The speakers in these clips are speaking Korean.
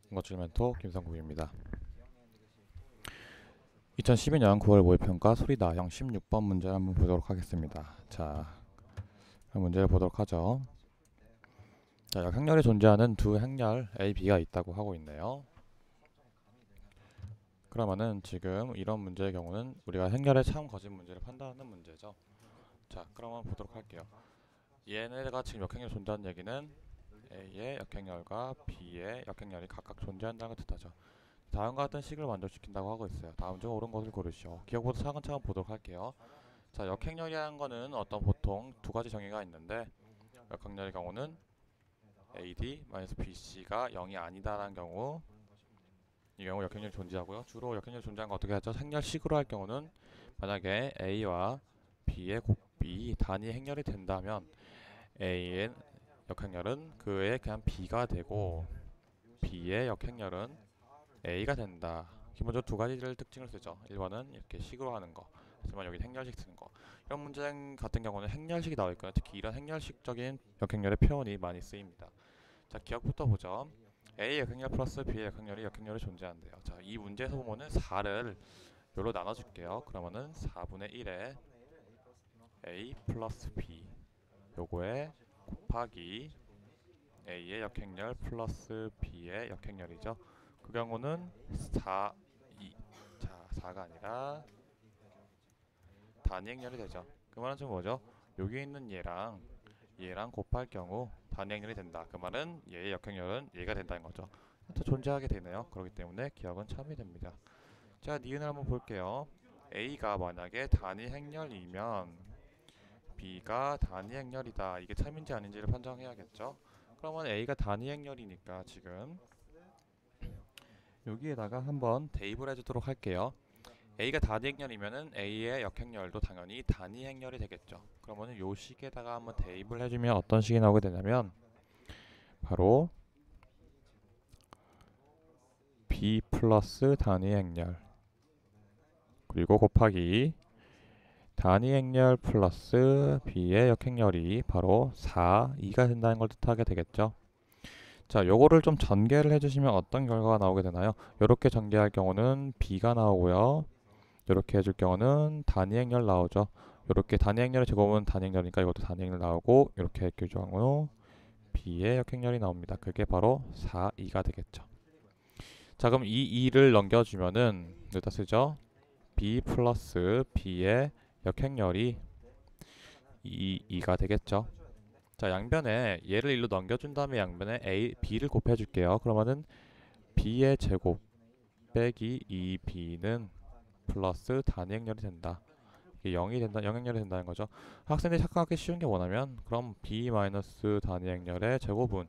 군것질 멘토 김성국입니다. 2012년 9월 모의평가 소리다형 16번 문제를 한번 보도록 하겠습니다. 자, 문제를 보도록 하죠. 자, 역행렬이 존재하는 두 행렬 A, B가 있다고 하고 있네요. 그러면은 지금 이런 문제의 경우는 우리가 행렬의 참 거짓 문제를 판단하는 문제죠. 자, 그러면 보도록 할게요. 얘네가 지금 역행렬이 존재하는 얘기는 A의 역행렬과 B의 역행렬이 각각 존재한다는 걸 뜻하죠. 다음과 같은 식을 만족시킨다고 하고 있어요. 다음 중 옳은 것을 고르시오. 기억부터 차근차근 보도록 할게요. 자, 역행렬이라는 거는 어떤 보통 두 가지 정의가 있는데, 역행렬의 경우는 AD-BC가 0이 아니다라는 경우, 이 경우 역행렬이 존재하고요. 주로 역행렬이 존재하는 거 어떻게 하죠? 행렬식으로 할 경우는 만약에 A와 B의 곱비 단위 행렬이 된다면 A의 역행렬은 그의 그냥 B가 되고 B의 역행렬은 A가 된다. 기본적으로 두 가지를 특징을 쓰죠. 1번은 이렇게 식으로 하는 거, 하지만 여기 행렬식 쓰는 거. 이런 문제 같은 경우는 행렬식이 나와 있거든요. 특히 이런 행렬식적인 역행렬의 표현이 많이 쓰입니다. 자, 기억부터 보죠. A 역행렬 플러스 B의 역행렬이 역행렬이 존재한대요. 자, 이 문제에서 보면은 4를 요로 나눠줄게요. 그러면은 4분의 1에 A 플러스 B 요거에 곱하기 A의 역행렬 플러스 B의 역행렬이죠. 그 경우는 4, 2. 자, 4가 아니라 단위 행렬이 되죠. 그 말은 지금 뭐죠? 여기 있는 얘랑 곱할 경우 단위 행렬이 된다. 그 말은 얘의 역행렬은 얘가 된다는 거죠. 또 존재하게 되네요. 그렇기 때문에 기억은 참이 됩니다. 자, 니은을 한번 볼게요. A가 만약에 단위 행렬이면 B가 단위 행렬이다. 이게 참인지 아닌지를 판정해야겠죠. 그러면 A가 단위 행렬이니까 지금 여기에다가 한번 대입을 해주도록 할게요. A가 단위 행렬이면은 A의 역행렬도 당연히 단위 행렬이 되겠죠. 그러면은 요 식에다가 한번 대입을 해주면 어떤 식이 나오게 되냐면 바로 B 플러스 단위 행렬 그리고 곱하기 단위 행렬 플러스 B의 역행렬이 바로 4, 2가 된다는 걸 뜻하게 되겠죠. 자, 요거를 좀 전개를 해주시면 어떤 결과가 나오게 되나요? 요렇게 전개할 경우는 B가 나오고요. 이렇게 해줄 경우는 단위 행렬 나오죠. 이렇게 단위 행렬의 제곱은 단위 행렬이니까 이것도 단위 행렬 나오고 이렇게 해줄 경우 B의 역행렬이 나옵니다. 그게 바로 4, 2가 되겠죠. 자, 그럼 이 2를 넘겨주면은 여기다 쓰죠. B 플러스 B의 역행렬이 2가 되겠죠. 자, 양변에 얘를 1로 넘겨준 다음에 양변에 A, B를 곱해줄게요. 그러면은 B의 제곱 빼기 2B는 플러스 단위 행렬이 된다. 이게 0이 된다, 0행렬이 된다는 거죠. 학생들이 착각하기 쉬운 게 뭐냐면 그럼 B 마이너스 단위 행렬의 제곱은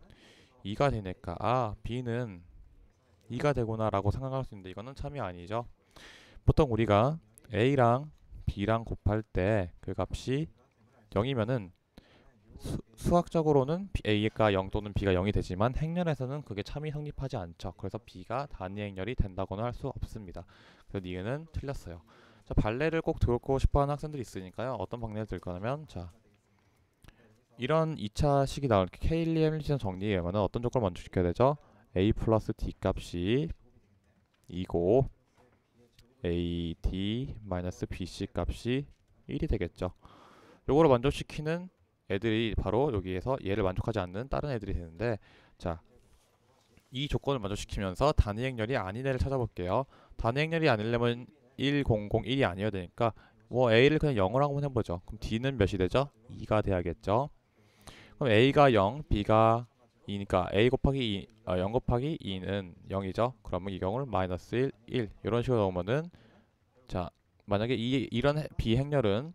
2가 되니까 아, B는 2가 되구나 라고 생각할 수 있는데 이거는 참이 아니죠. 보통 우리가 A랑 B랑 곱할 때 그 값이 0이면은 수학적으로는 A가 0 또는 B가 0이 되지만 행렬에서는 그게 참이 성립하지 않죠. 그래서 B가 단위 행렬이 된다고는 할 수 없습니다. 그래서 니은은 틀렸어요. 자, 발레를 꼭 들고 싶어하는 학생들이 있으니까요. 어떤 방법을 들 거냐면 자, 이런 2차 식이 나올 케일리 해밀리전 정리하면 어떤 조건을 만족시켜야 되죠? A 플러스 D 값이 2고 AD 마이너스 BC 값이 1이 되겠죠. 요거를 만족시키는 애들이 바로 여기에서 얘를 만족하지 않는 다른 애들이 되는데 자, 이 조건을 만족시키면서 단위 행렬이 아닌 애를 찾아볼게요. 단위 행렬이 아니려면 1, 0, 0, 1이 아니어야 되니까 뭐 A를 그냥 0으로 한번 해보죠. 그럼 D는 몇이 되죠? 2가 돼야겠죠. 그럼 A가 0, B가 2니까 A 곱하기 0 곱하기 2는 0이죠. 그러면 이 경우는 마이너스 1, 1 이런 식으로 나오면은 자, 만약에 이런 비행렬은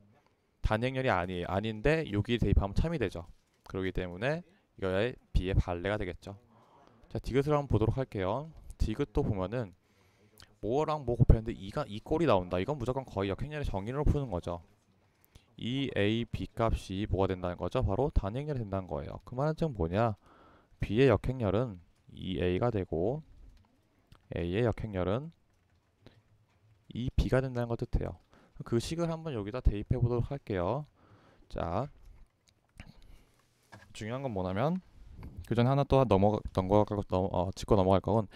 단위 행렬이 아닌데 여기 대입하면 참이 되죠. 그렇기 때문에 이거의 B의 발레가 되겠죠. 자, 디귿을 한번 보도록 할게요. 디귿도 보면은 뭐랑 뭐 곱했는데 2가 이 꼴이 나온다. 이건 무조건 거의 역행렬의 정의로 푸는 거죠. 이 A, B 값이 뭐가 된다는 거죠? 바로 단행렬이 된다는 거예요. 그 말은 지금 뭐냐? B의 역행렬은 2A가 되고 A의 역행렬은 2B가 된다는 걸 뜻해요. 그 식을 한번 여기다 대입해 보도록 할게요. 자, 중요한 건 뭐냐면 그 전에 하나 또 짚고 넘어갈 건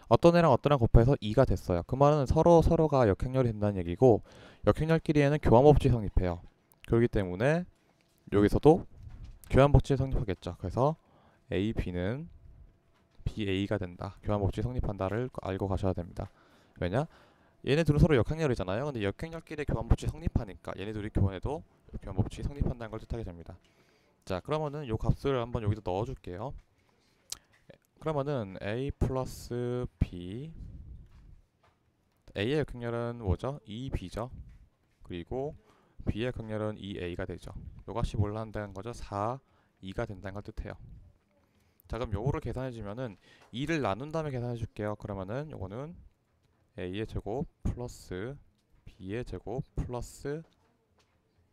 어떤 애랑 어떤 애랑 곱해서 2가 됐어요. 그 말은 서로가 역행렬이 된다는 얘기고 역행렬끼리에는 교환법칙이 성립해요. 그렇기 때문에 여기서도 교환법칙이 성립하겠죠. 그래서 A, B는 BA가 된다. 교환법칙이 성립한다를 알고 가셔야 됩니다. 왜냐? 얘네 둘은 서로 역행렬이잖아요. 근데 역행렬끼리 교환법칙이 성립하니까 얘네 둘이 교환해도 교환법칙이 성립한다는 걸 뜻하게 됩니다. 자, 그러면은 요 값을 한번 여기다 넣어줄게요. 그러면은 A 플러스 B, A의 역행렬은 뭐죠? 2B죠. 그리고 B의 역행렬은 2A가 되죠. 요것이 뭘로 한다는 거죠? 4, 2가 된다는 걸 뜻해요. 자, 그럼 요거를 계산해주면은 2를 나눈 다음에 계산해줄게요. 그러면은 요거는 A의 제곱 플러스 B의 제곱 플러스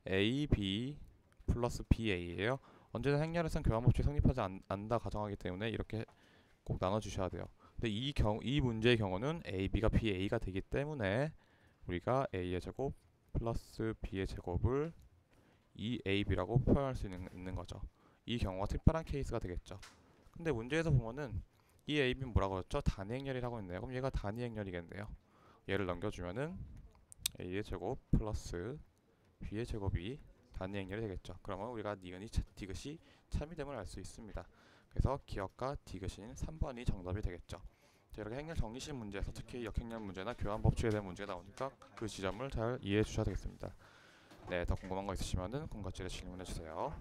AB 플러스 BA예요. 언제나 행렬에선 교환법칙이 성립하지 않는다 가정하기 때문에 이렇게 꼭 나눠주셔야 돼요. 근데 이 문제의 경우는 AB가 BA가 되기 때문에 우리가 A의 제곱 플러스 B의 제곱을 2AB라고 표현할 수 있는 거죠. 이 경우가 특별한 케이스가 되겠죠. 근데 문제에서 보면은 이 AB는 뭐라고 했죠? 단위행렬이라고 했네요. 그럼 얘가 단위행렬이겠네요. 얘를 넘겨주면은 A의 제곱 플러스 B의 제곱이 단위행렬이 되겠죠. 그러면 우리가 니은이 디귿이 참이됨을 알 수 있습니다. 그래서 기억과 디귿인 3번이 정답이 되겠죠. 자, 이렇게 행렬 정리식 문제에서 특히 역행렬 문제나 교환 법칙에 대한 문제가 나오니까 그 지점을 잘 이해해 주셔야 되겠습니다. 네, 더 궁금한 거 있으시면은 궁금증에 질문해 주세요.